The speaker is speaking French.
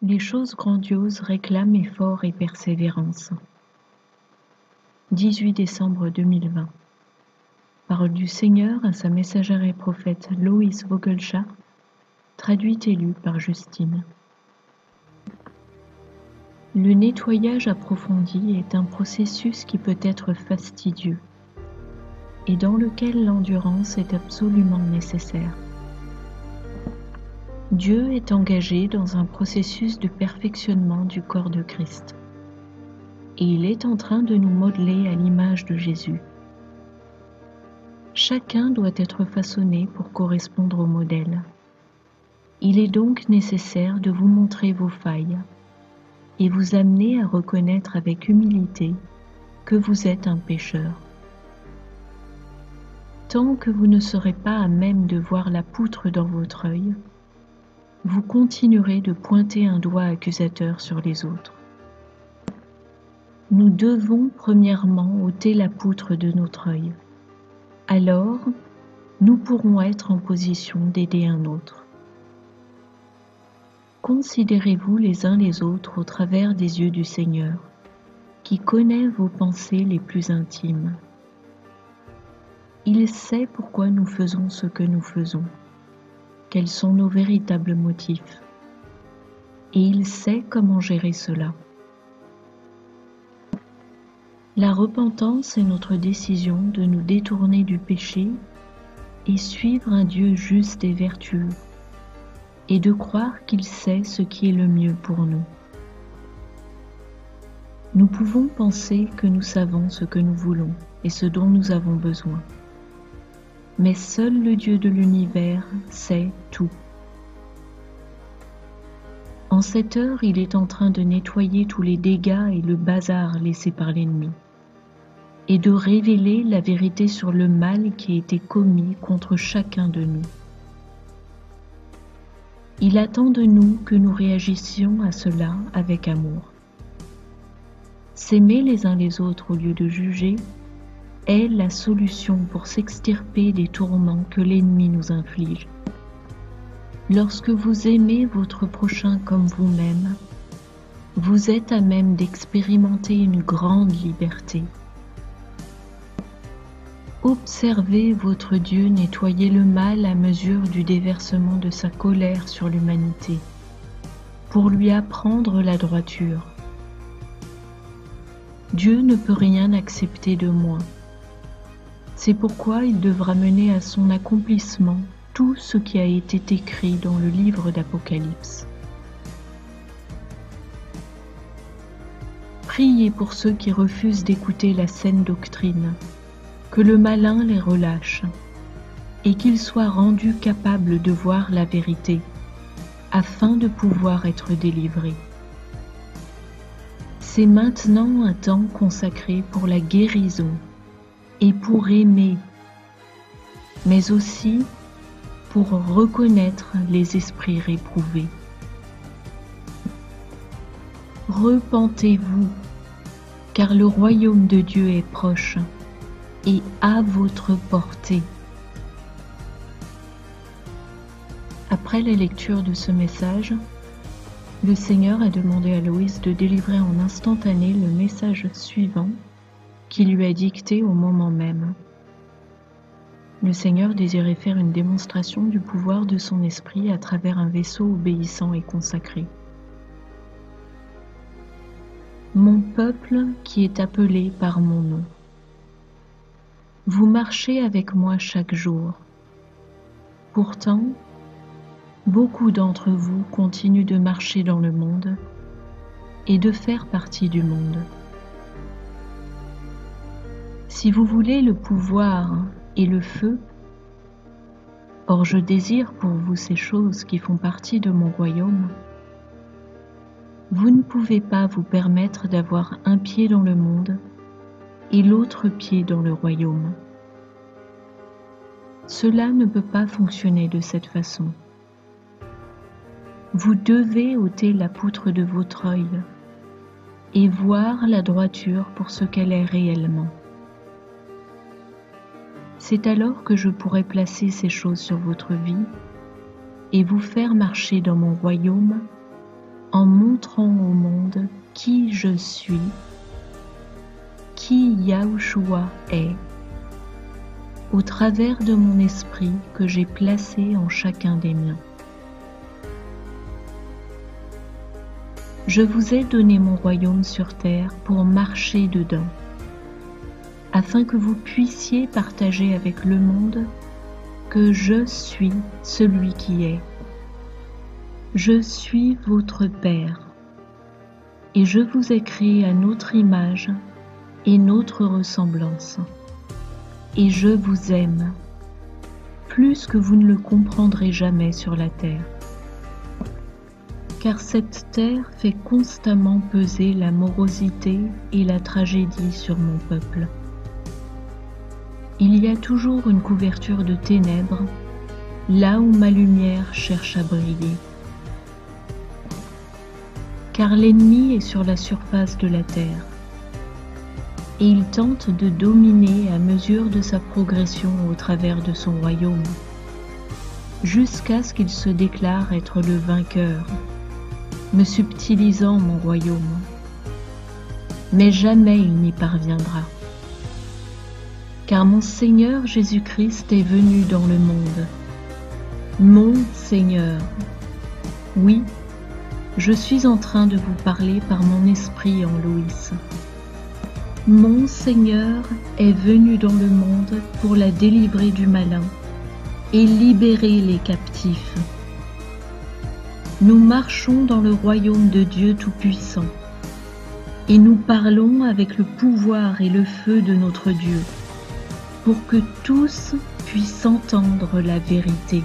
Les choses grandioses réclament effort et persévérance. 18 décembre 2020. Parole du Seigneur à sa messagère et prophète Loïs Vogelchat, traduite et lue par Justine. Le nettoyage approfondi est un processus qui peut être fastidieux et dans lequel l'endurance est absolument nécessaire. Dieu est engagé dans un processus de perfectionnement du corps de Christ et il est en train de nous modeler à l'image de Jésus. Chacun doit être façonné pour correspondre au modèle. Il est donc nécessaire de vous montrer vos failles et vous amener à reconnaître avec humilité que vous êtes un pécheur. Tant que vous ne serez pas à même de voir la poutre dans votre œil, vous continuerez de pointer un doigt accusateur sur les autres. Nous devons premièrement ôter la poutre de notre œil. Alors, nous pourrons être en position d'aider un autre. Considérez-vous les uns les autres au travers des yeux du Seigneur, qui connaît vos pensées les plus intimes. Il sait pourquoi nous faisons ce que nous faisons, quels sont nos véritables motifs, et il sait comment gérer cela. La repentance est notre décision de nous détourner du péché et suivre un Dieu juste et vertueux, et de croire qu'il sait ce qui est le mieux pour nous. Nous pouvons penser que nous savons ce que nous voulons et ce dont nous avons besoin. Mais seul le Dieu de l'univers sait tout. En cette heure, il est en train de nettoyer tous les dégâts et le bazar laissés par l'ennemi, et de révéler la vérité sur le mal qui a été commis contre chacun de nous. Il attend de nous que nous réagissions à cela avec amour. S'aimer les uns les autres au lieu de juger est la solution pour s'extirper des tourments que l'ennemi nous inflige. Lorsque vous aimez votre prochain comme vous-même, vous êtes à même d'expérimenter une grande liberté. Observez votre Dieu nettoyer le mal à mesure du déversement de sa colère sur l'humanité, pour lui apprendre la droiture. Dieu ne peut rien accepter de moins. C'est pourquoi il devra mener à son accomplissement tout ce qui a été écrit dans le livre d'Apocalypse. Priez pour ceux qui refusent d'écouter la saine doctrine, que le malin les relâche, et qu'ils soient rendus capables de voir la vérité, afin de pouvoir être délivrés. C'est maintenant un temps consacré pour la guérison et pour aimer, mais aussi pour reconnaître les esprits réprouvés. Repentez-vous, car le royaume de Dieu est proche et à votre portée. Après la lecture de ce message, le Seigneur a demandé à Loïs de délivrer en instantané le message suivant qu'il lui a dicté au moment même. Le Seigneur désirait faire une démonstration du pouvoir de son esprit à travers un vaisseau obéissant et consacré. Mon peuple qui est appelé par mon nom. Vous marchez avec moi chaque jour. Pourtant, beaucoup d'entre vous continuent de marcher dans le monde et de faire partie du monde. Si vous voulez le pouvoir et le feu, or je désire pour vous ces choses qui font partie de mon royaume, vous ne pouvez pas vous permettre d'avoir un pied dans le monde et l'autre pied dans le royaume. Cela ne peut pas fonctionner de cette façon. Vous devez ôter la poutre de votre œil et voir la droiture pour ce qu'elle est réellement. C'est alors que je pourrai placer ces choses sur votre vie et vous faire marcher dans mon royaume en montrant au monde qui je suis, qui Yahushua est, au travers de mon esprit que j'ai placé en chacun des miens. Je vous ai donné mon royaume sur terre pour marcher dedans, afin que vous puissiez partager avec le monde que je suis celui qui est. Je suis votre Père, et je vous ai créé à notre image et notre ressemblance. Et je vous aime, plus que vous ne le comprendrez jamais sur la terre. Car cette terre fait constamment peser la morosité et la tragédie sur mon peuple. Il y a toujours une couverture de ténèbres, là où ma lumière cherche à briller. Car l'ennemi est sur la surface de la terre, et il tente de dominer à mesure de sa progression au travers de son royaume, jusqu'à ce qu'il se déclare être le vainqueur, me subtilisant mon royaume. Mais jamais il n'y parviendra. Car mon Seigneur Jésus-Christ est venu dans le monde. Mon Seigneur. Oui, je suis en train de vous parler par mon esprit en Loïs. Mon Seigneur est venu dans le monde pour la délivrer du malin et libérer les captifs. Nous marchons dans le royaume de Dieu Tout-Puissant et nous parlons avec le pouvoir et le feu de notre Dieu pour que tous puissent entendre la vérité.